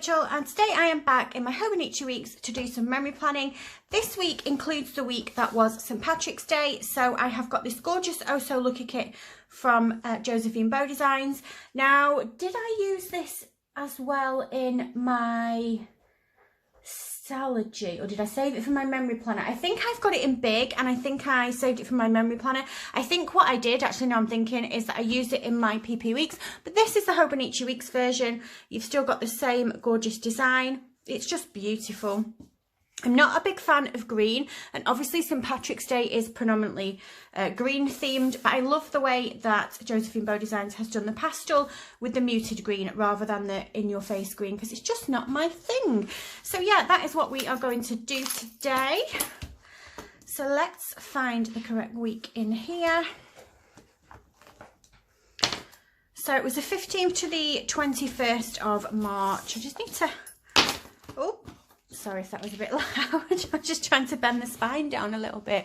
Rachel, and today I am back in my Hobonichi Weeks to do some memory planning. This week includes the week that was St Patrick's Day, so I have got this gorgeous Oh So Lucky kit from Josephine Bow Designs. Now, did I use this as well in my Stalogy, or did I save it for my memory planner? I think I've got it in big, and I think I saved it for my memory planner. I think what I did, actually now I'm thinking, is that I used it in my PP Weeks, but this is the Hobonichi Weeks version. You've still got the same gorgeous design. It's just beautiful. I'm not a big fan of green, and obviously St Patrick's Day is predominantly green themed, but I love the way that Josephine Bow Designs has done the pastel with the muted green rather than the in-your-face green, because it's just not my thing. So yeah, that is what we are going to do today. So let's find the correct week in here. So it was the 15th to the 21st of March. I just need to... Oh, sorry if that was a bit loud. I'm just trying to bend the spine down a little bit.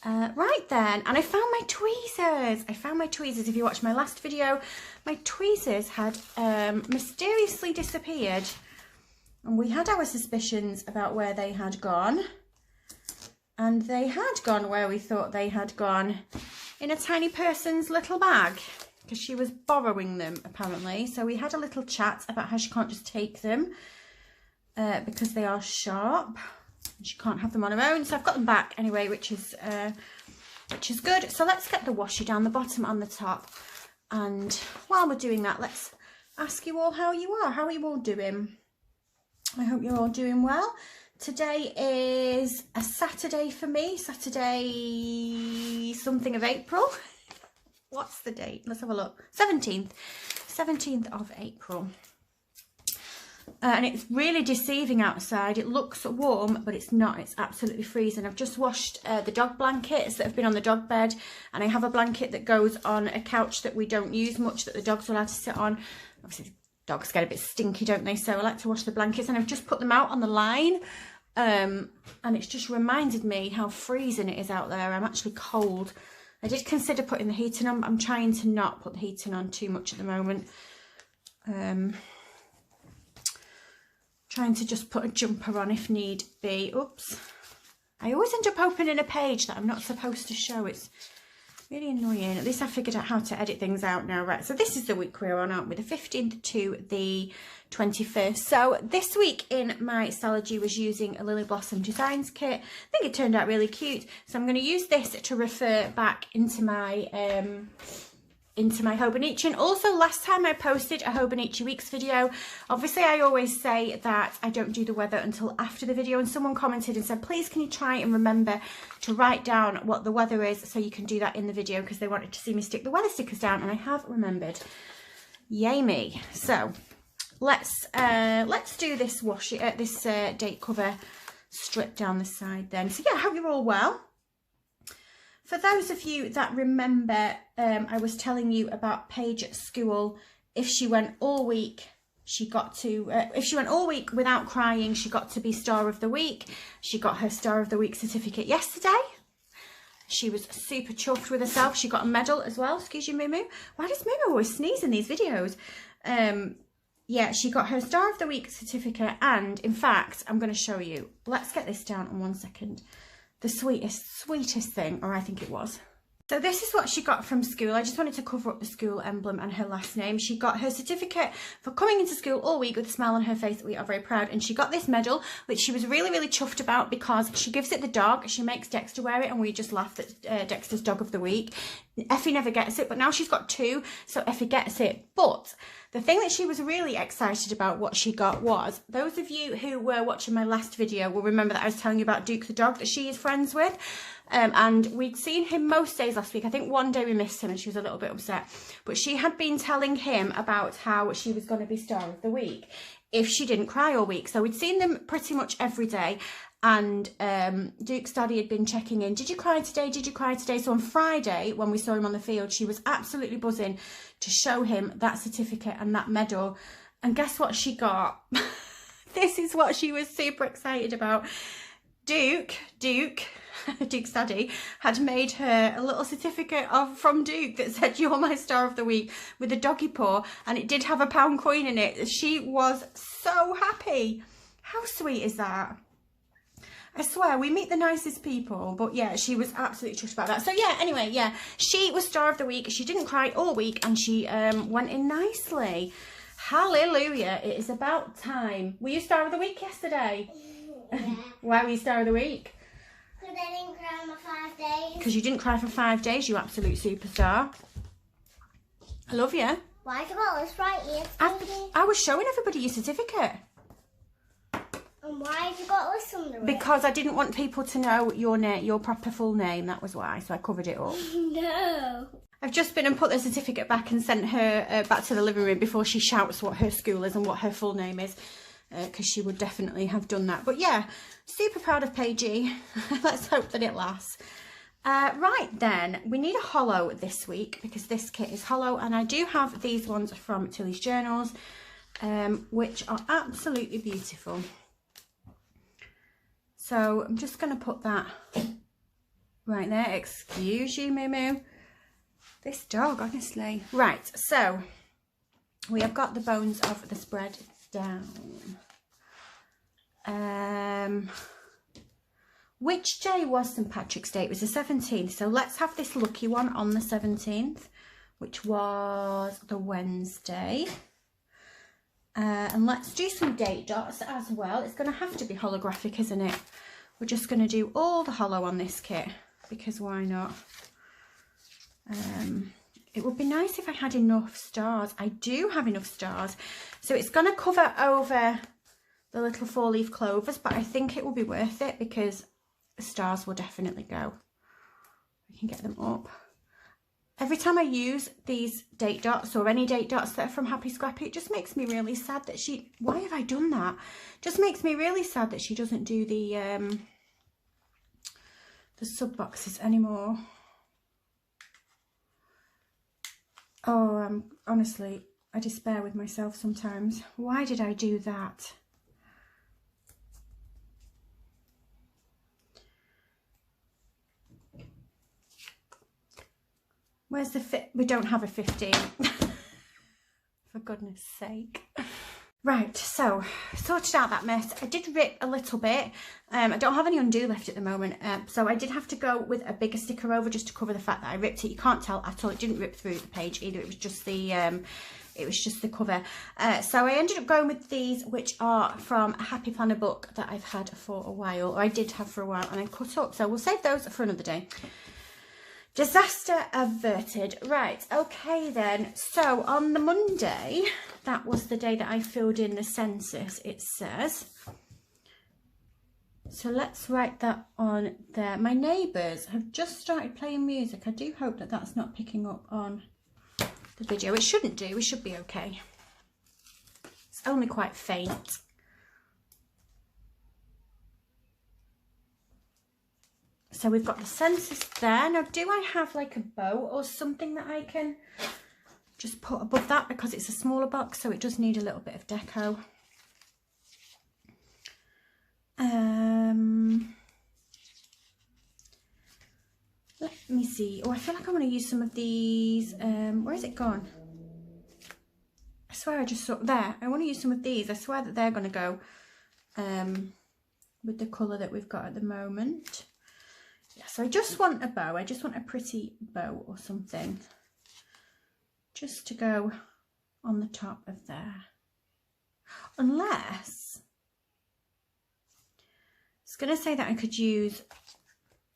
Right then, and I found my tweezers. If you watched my last video, my tweezers had mysteriously disappeared, and we had our suspicions about where they had gone, and they had gone where we thought they had gone, in a tiny person's little bag, because she was borrowing them apparently. So we had a little chat about how she can't just take them because they are sharp. She can't have them on her own, so I've got them back anyway, which is good. So let's get the washi down the bottom and the top, and while we're doing that, let's ask you all how you are. How are you all doing? I hope you're all doing well. Today is a Saturday for me, Saturday something of April. What's the date? Let's have a look. 17th of April. And it's really deceiving outside. It looks warm, but it's not. It's absolutely freezing. I've just washed the dog blankets that have been on the dog bed, and I have a blanket that goes on a couch that we don't use much, that the dogs are allowed to sit on. Obviously, dogs get a bit stinky, don't they? So I like to wash the blankets, and I've just put them out on the line. And it's just reminded me how freezing it is out there. I'm actually cold. I did consider putting the heating on, but I'm trying to not put the heating on too much at the moment. Trying to just put a jumper on if need be. Oops. I always end up opening a page that I'm not supposed to show. It's really annoying. At least I figured out how to edit things out now. Right, so this is the week we're on, aren't we? The 15th to the 21st. So this week in my Stalogy was using a Lily Blossom Designs kit. I think it turned out really cute. So I'm going to use this to refer back into my Hobonichi. And also, last time I posted a Hobonichi Weeks video, obviously I always say that I don't do the weather until after the video, and someone commented and said, please can you try and remember to write down what the weather is so you can do that in the video, because they wanted to see me stick the weather stickers down, and I have remembered. Yay me. So let's do this date cover strip down the side then. So yeah, I hope you're all well. For those of you that remember, I was telling you about Paige at school. If she went all week, she got to, if she went all week without crying, she got to be Star of the Week. She got her Star of the Week certificate yesterday. She was super chuffed with herself. She got a medal as well. Excuse you, Moo. Why does Moo always sneeze in these videos? Yeah, she got her Star of the Week certificate, and in fact, I'm going to show you. Let's get this down in 1 second. The sweetest thing, or I think it was. So this is what she got from school. I just wanted to cover up the school emblem and her last name. She got her certificate for coming into school all week with a smile on her face. We are very proud. And she got this medal, which she was really, really chuffed about, because she gives it the dog. She makes Dexter wear it, and we just laughed at Dexter's Dog of the Week. Effie never gets it, but now she's got two, so Effie gets it. But the thing that she was really excited about what she got was, those of you who were watching my last video will remember that I was telling you about Duke the dog that she is friends with. And we'd seen him most days last week. I think one day we missed him and she was a little bit upset. But she had been telling him about how she was going to be Star of the Week if she didn't cry all week. So we'd seen them pretty much every day. And Duke's daddy had been checking in. Did you cry today? Did you cry today? So on Friday, when we saw him on the field, she was absolutely buzzing to show him that certificate and that medal. And guess what she got? This is what she was super excited about. Duke Duke's daddy, had made her a little certificate from Duke that said, "You're my star of the week," with a doggy paw, and it did have a £1 coin in it. She was so happy. How sweet is that? I swear, we meet the nicest people, but yeah, she was absolutely chuffed about that. So yeah, anyway, yeah, she was star of the week. She didn't cry all week, and she went in nicely. Hallelujah, it is about time. Were you star of the week yesterday? Yeah. Why were you star of the week? Because I didn't cry for 5 days. Because you didn't cry for 5 days, you absolute superstar. I love you. Why have you got this right here? I was showing everybody your certificate. And why have you got this under it? Because I didn't want people to know your proper full name, that was why, so I covered it up. No. I've just been and put the certificate back and sent her back to the living room before she shouts what her school is and what her full name is, because she would definitely have done that. But yeah, super proud of Paigey. Let's hope that it lasts. Right then, we need a hollow this week because this kit is hollow, and I do have these ones from Tilly's Journals, which are absolutely beautiful. So I'm just going to put that right there. Excuse you, Moo Moo. This dog, honestly. Right, so we have got the bones of the spread down. Which day was St. Patrick's Day? It was the 17th. So let's have this lucky one on the 17th, which was the Wednesday. And let's do some date dots as well. It's going to have to be holographic, isn't it? We're just going to do all the hollow on this kit, because why not? It would be nice if I had enough stars. I do have enough stars. So it's going to cover over the little 4-leaf clovers, but I think it will be worth it because the stars will definitely go. I can get them up. Every time I use these date dots or any date dots that are from Happy Scrappy, it just makes me really sad that she... Why have I done that? Just makes me really sad that she doesn't do the sub boxes anymore. Oh, honestly, I despair with myself sometimes. Why did I do that? Where's the fit? We don't have a 15. For goodness sake. Right, so sorted out that mess. I did rip a little bit. I don't have any undo left at the moment, so I did have to go with a bigger sticker over just to cover the fact that I ripped it. You can't tell at all. It didn't rip through the page either. It was just the cover. So I ended up going with these, which are from a Happy Planner book that I've had for a while, or I did have for a while, and I cut up. So we'll save those for another day. Disaster averted. Right, okay then. So on the Monday, that was the day that I filled in the census, it says. So let's write that on there. My neighbours have just started playing music. I do hope that that's not picking up on the video. It shouldn't do. We should be okay. It's only quite faint. So we've got the census there. Now, do I have like a bow or something that I can just put above that, because it's a smaller box, so it does need a little bit of deco. Let me see. Oh, I feel like I want to use some of these. Where is it gone? I swear I just saw there. I want to use some of these. I swear that they're going to go with the colour that we've got at the moment. Yeah, so I just want a bow. I just want a pretty bow or something just to go on the top of there. Unless, I was going to say that I could use,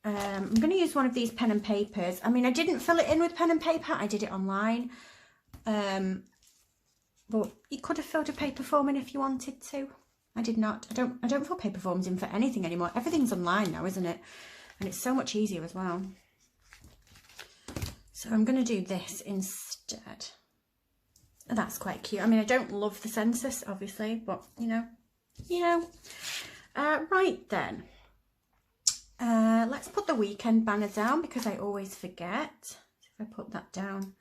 I'm going to use one of these pen and papers. I mean, I didn't fill it in with pen and paper. I did it online. But you could have filled a paper form in if you wanted to. I did not. I don't fill paper forms in for anything anymore. Everything's online now, isn't it? And it's so much easier as well. So I'm going to do this instead. That's quite cute. I mean, I don't love the census, obviously, but you know. Right then. Let's put the weekend banner down because I always forget. So if I put that down,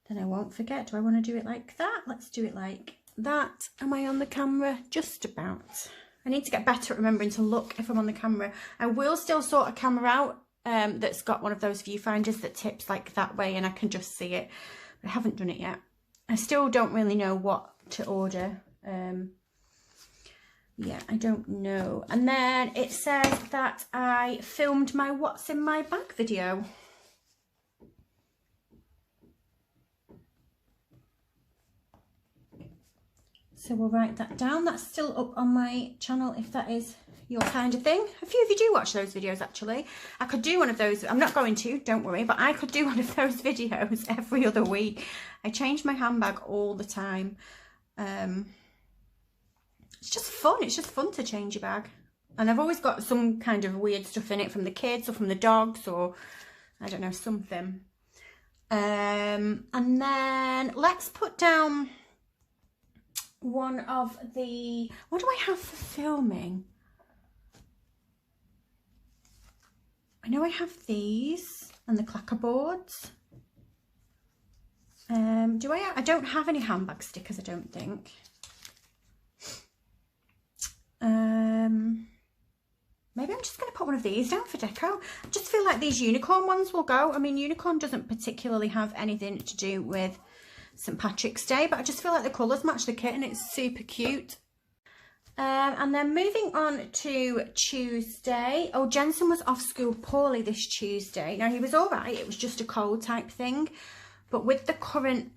then I won't forget. Do I want to do it like that? Let's do it like that. Am I on the camera? Just about. I need to get better at remembering to look if I'm on the camera. I will still sort a camera out that's got one of those viewfinders that tips like that way and I can just see it. I haven't done it yet. I still don't really know what to order. Yeah, I don't know. And then it says that I filmed my what's in my bag video. So we'll write that down. That's still up on my channel if that is your kind of thing. A few of you do watch those videos actually. I could do one of those. I'm not going to, don't worry, but I could do one of those videos every other week. I change my handbag all the time. It's just fun. It's just fun to change your bag. And I've always got some kind of weird stuff in it from the kids or from the dogs or I don't know, something. And then let's put down one of the, what do I have for filming? I know I have these and the clacker boards. I don't have any handbag stickers, I don't think. Maybe I'm just going to put one of these down for deco. I just feel like these unicorn ones will go. I mean, unicorn doesn't particularly have anything to do with St. Patrick's Day, but I just feel like the colours match the kit and it's super cute. And then moving on to Tuesday. Oh, Jensen was off school poorly this Tuesday. Now, he was all right. It was just a cold type thing. But with the current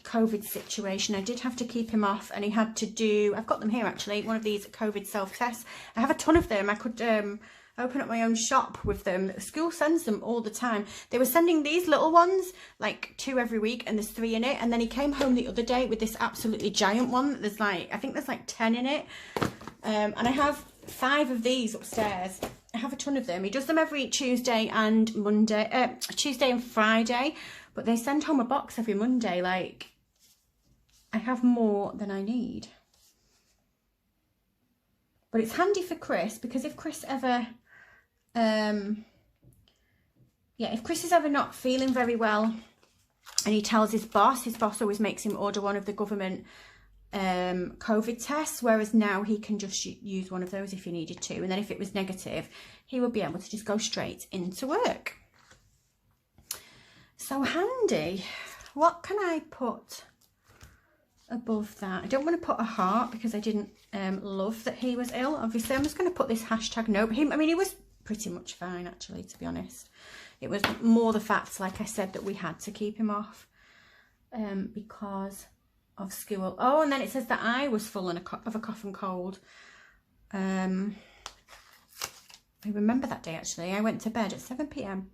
COVID situation, I did have to keep him off and he had to do, I've got them here actually, one of these COVID self-tests. I have a ton of them. I could open up my own shop with them. School sends them all the time. They were sending these little ones, like 2 every week, and there's 3 in it. And then he came home the other day with this absolutely giant one. There's like, I think there's like 10 in it. And I have 5 of these upstairs. I have a ton of them. He does them every Tuesday and Monday, Tuesday and Friday, but they send home a box every Monday. Like, I have more than I need. But it's handy for Chris, because if Chris ever, if Chris is ever not feeling very well and he tells his boss always makes him order one of the government COVID tests, whereas now he can just use one of those if he needed to. And then if it was negative, he would be able to just go straight into work. So handy. What can I put above that? I don't want to put a heart because I didn't love that he was ill. Obviously, I'm just going to put this hashtag note. I mean, he was pretty much fine, actually, to be honest. It was more the fact, like I said, that we had to keep him off because of school. Oh, and then it says that I was full of a cough and cold. I remember that day, actually. I went to bed at 7 p.m.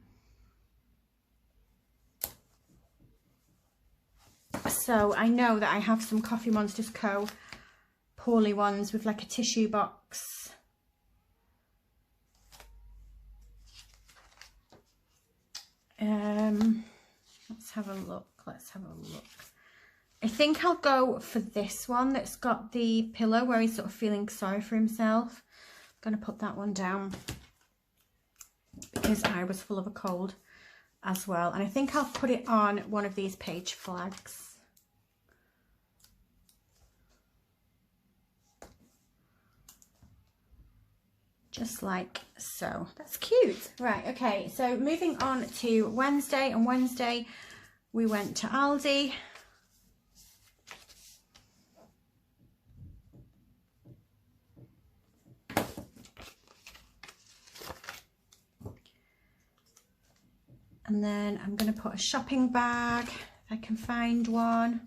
So I know that I have some Coffee Monsters Co. poorly ones with like a tissue box. Let's have a look. I think I'll go for this one that's got the pillow where he's sort of feeling sorry for himself. I'm going to put that one down because I was full of a cold as well. And I think I'll put it on one of these page flags. Just like so. That's cute. Right, okay, so moving on to Wednesday. On Wednesday, we went to Aldi. And then I'm going to put a shopping bag, if I can find one.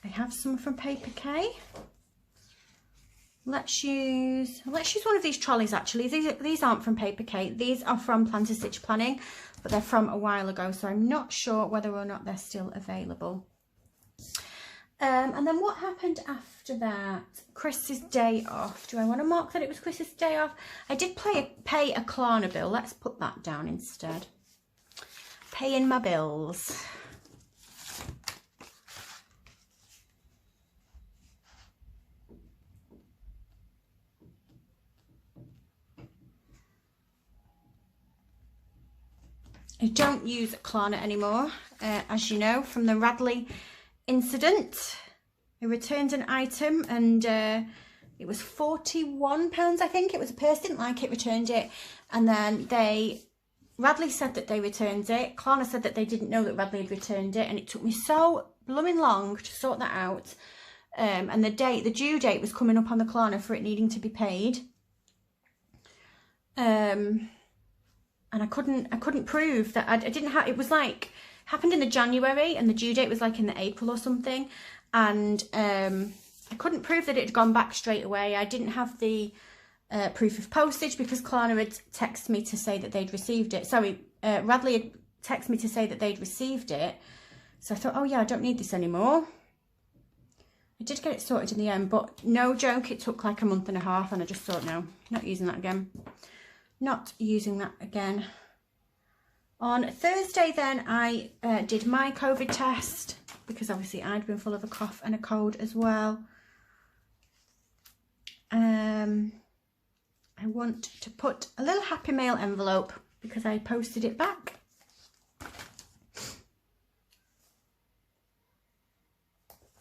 I have some from Paper K. Let's use one of these trolleys actually. These aren't from Paper K. These are from Plan to Stitch Planning, but they're from a while ago, so I'm not sure whether or not they're still available. And then what happened after that? Chris's day off. Do I want to mark that it was Chris's day off? I did pay a Klarna bill. Let's put that down instead. Paying my bills. I don't use Klarna anymore, as you know, from the Radley incident. I returned an item and it was £41, I think. It was a purse, didn't like it, returned it. And then Radley said that they returned it. Klarna said that they didn't know that Radley had returned it. And it took me so blooming long to sort that out. And the due date was coming up on the Klarna for it needing to be paid. And I couldn't prove that I didn't have, it was like, happened in the January and the due date was like in the April or something. And I couldn't prove that it had gone back straight away. I didn't have the proof of postage because Klarna had texted me to say that they'd received it. Sorry, Radley had texted me to say that they'd received it. So I thought, oh yeah, I don't need this anymore. I did get it sorted in the end, but no joke, it took like a month and a half and I just thought, no, not using that again. Not using that again. On Thursday then, I did my COVID test because obviously I'd been full of a cough and a cold as well. I want to put a little Happy Mail envelope because I posted it back.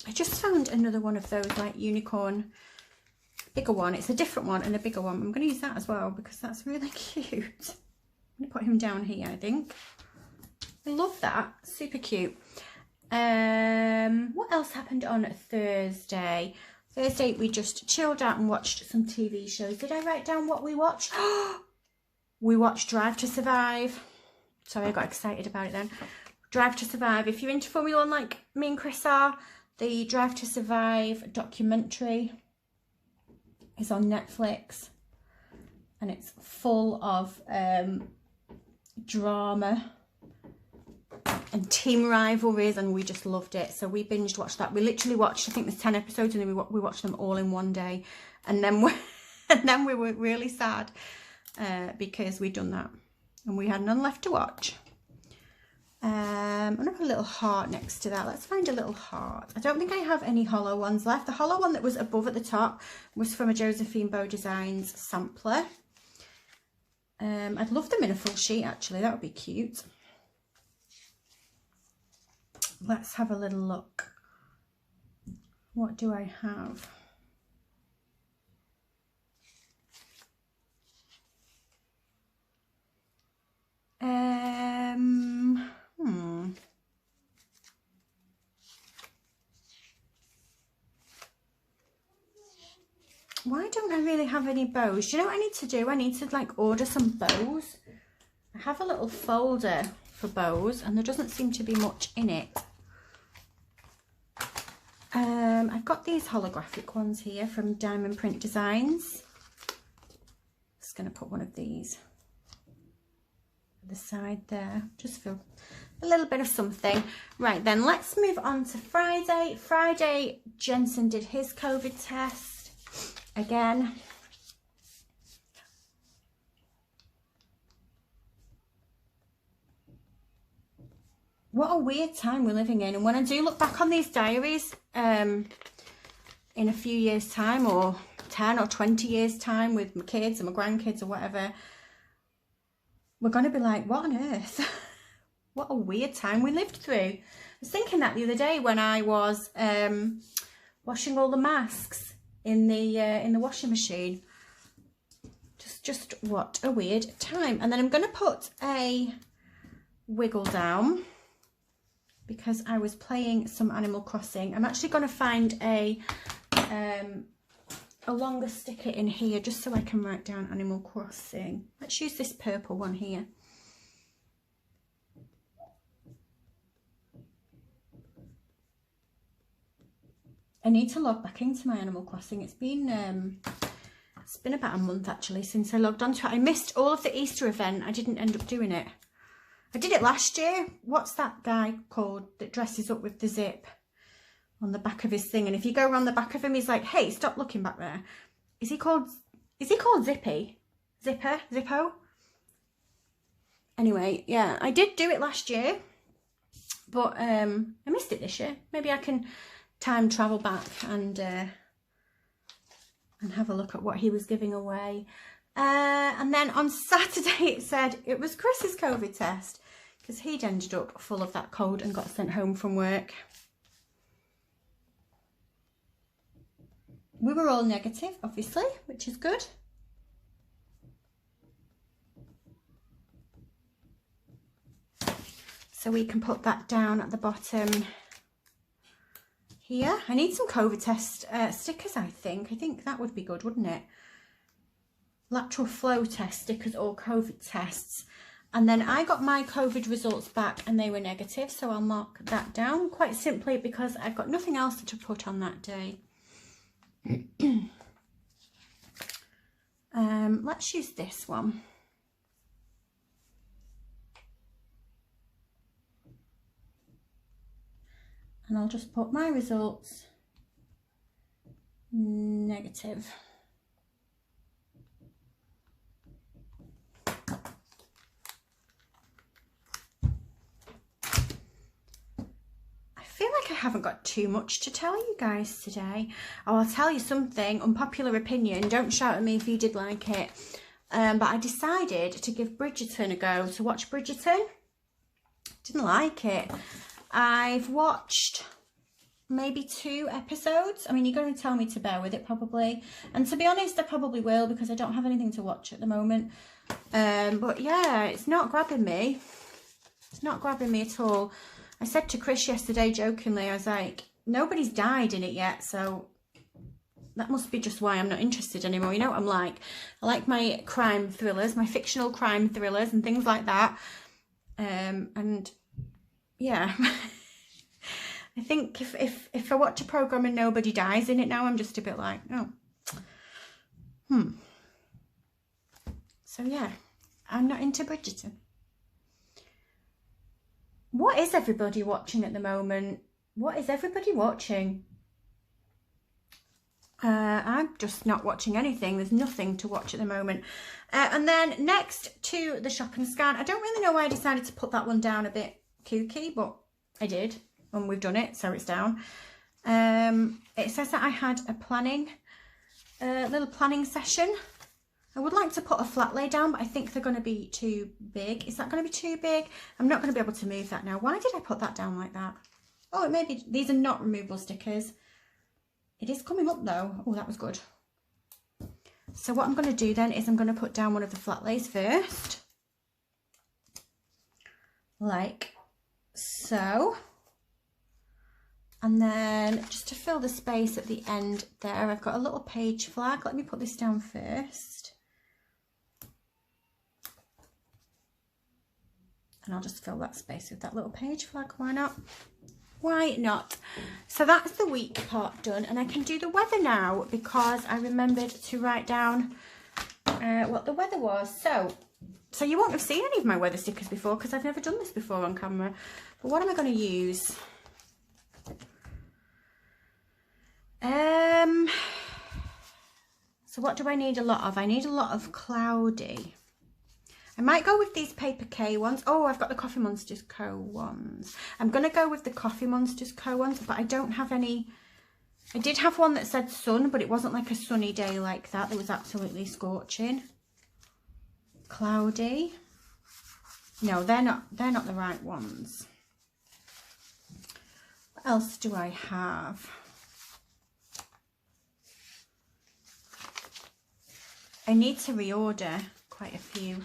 I just found another one of those like unicorn, bigger one. It's a different one and a bigger one. I'm going to use that as well because that's really cute. I'm going to put him down here, I think. I love that. Super cute. What else happened on Thursday? Thursday we just chilled out and watched some TV shows. Did I write down what we watched? We watched Drive to Survive. Sorry, I got excited about it then. Drive to Survive. If you're into Formula 1 like me and Chris are, the Drive to Survive documentary is on Netflix. And it's full of drama and team rivalries, and we just loved it. So we binged watched that. We literally watched, I think there's 10 episodes, and then we watched them all in one day. And then we were really sad because we'd done that and we had none left to watch. I'm gonna put a little heart next to that. Let's find a little heart. I don't think I have any hollow ones left. The hollow one that was above at the top was from a Josephine Bow Designs sampler. I'd love them in a full sheet actually, that would be cute. Let's have a little look. What do I have? Why don't I really have any bows? Do you know what I need to do? I need to like order some bows. I have a little folder for bows and there doesn't seem to be much in it. I've got these holographic ones here from Diamond Print Designs. Just going to put one of these at the side there, just for a little bit of something. Right then, let's move on to Friday. Friday, Jensen did his COVID test again. What a weird time we're living in. And when I do look back on these diaries in a few years time, or 10 or 20 years time with my kids and my grandkids or whatever, we're going to be like, what on earth? What a weird time we lived through. I was thinking that the other day when I was washing all the masks in the washing machine. Just what a weird time. And then I'm going to put a wiggle down because I was playing some Animal Crossing. I'm actually going to find a longer sticker in here just so I can write down Animal Crossing. Let's use this purple one here. I need to log back into my Animal Crossing. It's been about a month actually since I logged onto it. I missed all of the Easter event. I didn't end up doing it. I did it last year. What's that guy called that dresses up with the zip on the back of his thing? And if you go around the back of him, he's like, hey, stop looking back there. Is he called Zippy? Zippo? Anyway, yeah, I did do it last year, but I missed it this year. Maybe I can time travel back and have a look at what he was giving away. And then on Saturday it said it was Chris's COVID test because he'd ended up full of that cold and got sent home from work. we were all negative, obviously, which is good. So we can put that down at the bottom here. I need some COVID test stickers, I think. I think that would be good, wouldn't it? Lateral flow test stickers or COVID tests. And then I got my COVID results back and they were negative, so I'll mark that down quite simply because I've got nothing else to put on that day. Let's use this one. And I'll just put my results negative. I feel like I haven't got too much to tell you guys today. Oh, I'll tell you something, unpopular opinion, don't shout at me if you did like it. But I decided to give Bridgerton a go, to watch Bridgerton. Didn't like it. I've watched maybe 2 episodes. I mean, you're going to tell me to bear with it probably. And to be honest, I probably will because I don't have anything to watch at the moment. But yeah, it's not grabbing me. It's not grabbing me at all. I said to Chris yesterday jokingly, I was like, nobody's died in it yet, so that must be just why I'm not interested anymore. You know what I'm like? I like my crime thrillers, my fictional crime thrillers and things like that. And yeah, I think if I watch a programme and nobody dies in it now, I'm just a bit like, oh, So yeah, I'm not into Bridgerton. What is everybody watching at the moment? What is everybody watching? I'm just not watching anything. There's nothing to watch at the moment. And then next to the shop and scan, I don't really know why I decided to put that one down a bit kooky, but I did, and we've done it, so it's down. It says that I had a little planning session. I would like to put a flat lay down, but I think they're going to be too big. Is that going to be too big? I'm not going to be able to move that now. Why did I put that down like that? Oh, it may be, these are not removable stickers. It is coming up though. Oh, that was good. So what I'm going to do then is I'm going to put down one of the flat lays first. Like so. And then just to fill the space at the end there, I've got a little page flag. Let me put this down first. And I'll just fill that space with that little page flag. Why not? Why not? So that's the week part done, and I can do the weather now because I remembered to write down what the weather was. So you won't have seen any of my weather stickers before because I've never done this before on camera. But what am I going to use? So what do I need a lot of? I need a lot of cloudy. I might go with these Paper K ones. Oh, I've got the Coffee Monsters Co. ones. I'm going to go with the Coffee Monsters Co. ones, but I don't have any. I did have one that said sun, but it wasn't like a sunny day like that. It was absolutely scorching. Cloudy. No, they're not the right ones. What else do I have? I need to reorder quite a few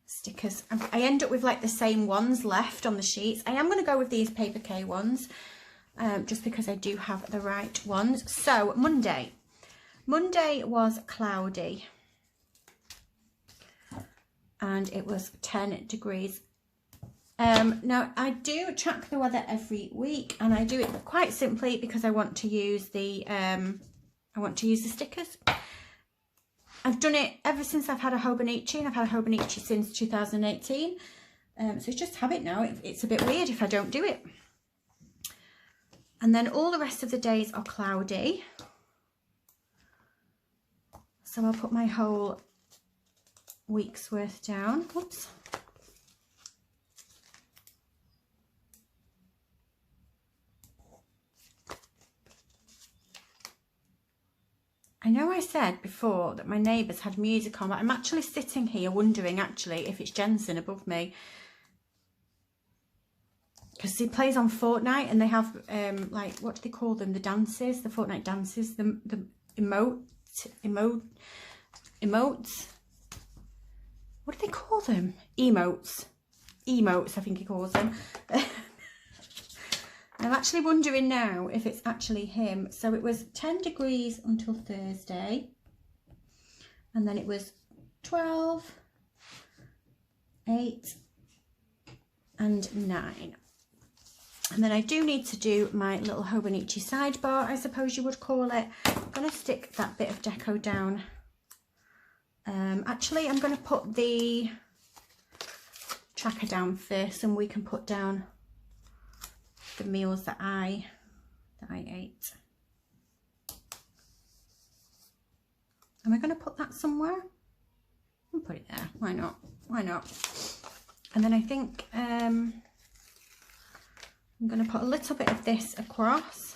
stickers. I end up with like the same ones left on the sheets. I am going to go with these Paper K ones just because I do have the right ones. So Monday was cloudy and it was 10 degrees. Now I do track the weather every week and I do it quite simply because I want to use the stickers. I've done it ever since I've had a Hobonichi, and I've had a Hobonichi since 2018. So it's just habit now. It's a bit weird if I don't do it. And then all the rest of the days are cloudy. So I'll put my whole week's worth down. Whoops. I know I said before that my neighbours had music on, but I'm actually sitting here wondering actually if it's Jensen above me. because he plays on Fortnite, and they have like, what do they call them? The dances, the Fortnite dances, the emotes. What do they call them? Emotes, I think he calls them. I'm actually wondering now if it's actually him. So it was 10 degrees until Thursday, and then it was 12, 8 and 9. And then I do need to do my little Hobonichi sidebar, I suppose you would call it. I'm going to stick that bit of deco down. Actually, I'm going to put the tracker down first, and we can put down the meals that I ate. Am I going to put that somewhere? I'll put it there. Why not? Why not? And then I think I'm going to put a little bit of this across.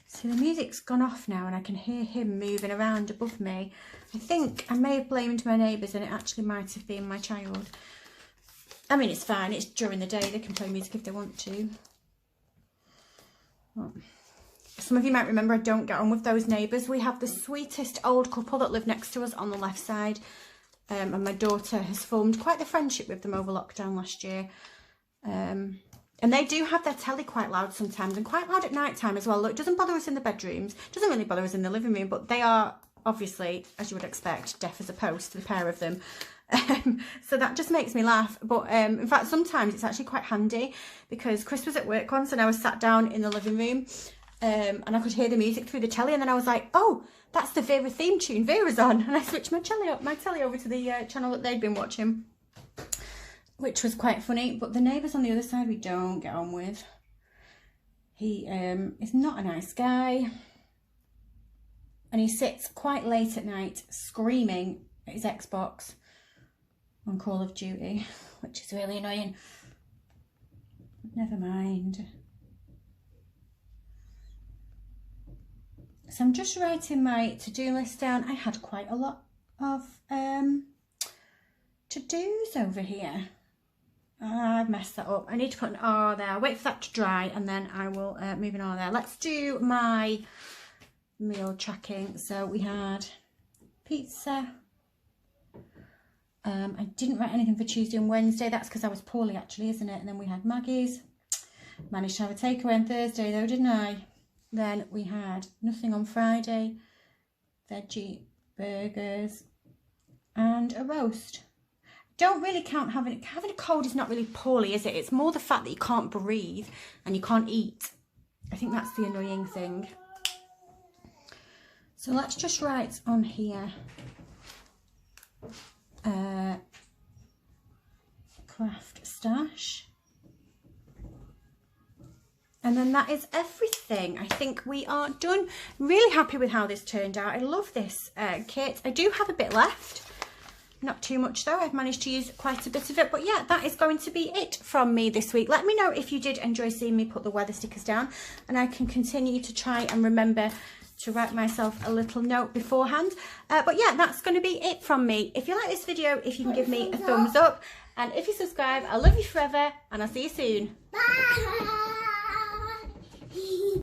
See, the music's gone off now, and I can hear him moving around above me. I think I may have blamed my neighbours, and it actually might have been my child. I mean, it's fine. It's during the day. They can play music if they want to. Well, some of you might remember I don't get on with those neighbours. We have the sweetest old couple that live next to us on the left side. And my daughter has formed quite the friendship with them over lockdown last year. And they do have their telly quite loud sometimes, and quite loud at night time as well. Look, it doesn't bother us in the bedrooms. It doesn't really bother us in the living room, but they are obviously, as you would expect, deaf as a post, the pair of them. So that just makes me laugh. But in fact, sometimes it's actually quite handy, because Chris was at work once and I was sat down in the living room and I could hear the music through the telly, and then I was like, oh, that's the Vera theme tune, Vera's on. And I switched my telly over to the channel that they'd been watching, which was quite funny. But the neighbours on the other side we don't get on with. He is not a nice guy, and he sits quite late at night screaming at his Xbox on Call of Duty, which is really annoying. Never mind. So I'm just writing my to-do list down. I had quite a lot of to-dos over here. I've messed that up. I need to put an R there. Wait for that to dry, and then I will move an R there. Let's do my meal tracking. So we had pizza. I didn't write anything for Tuesday and Wednesday. That's because I was poorly, actually, isn't it? And then we had Maggie's. Managed to have a takeaway on Thursday, though, didn't I? Then we had nothing on Friday. Veggie burgers and a roast. Don't really count having a cold is not really poorly, is it? It's more the fact that you can't breathe and you can't eat. I think that's the annoying thing. So let's just write on here. Craft stash. And then that is everything. I think we are done. Really happy with how this turned out. I love this kit. I do have a bit left. Not too much though. I've managed to use quite a bit of it. But yeah, that is going to be it from me this week. Let me know if you did enjoy seeing me put the weather stickers down, and I can continue to try and remember to write myself a little note beforehand. But yeah, that's going to be it from me. If you like this video, if you can give me a thumbs up, and if you subscribe, I love you forever, and I'll see you soon. Bye.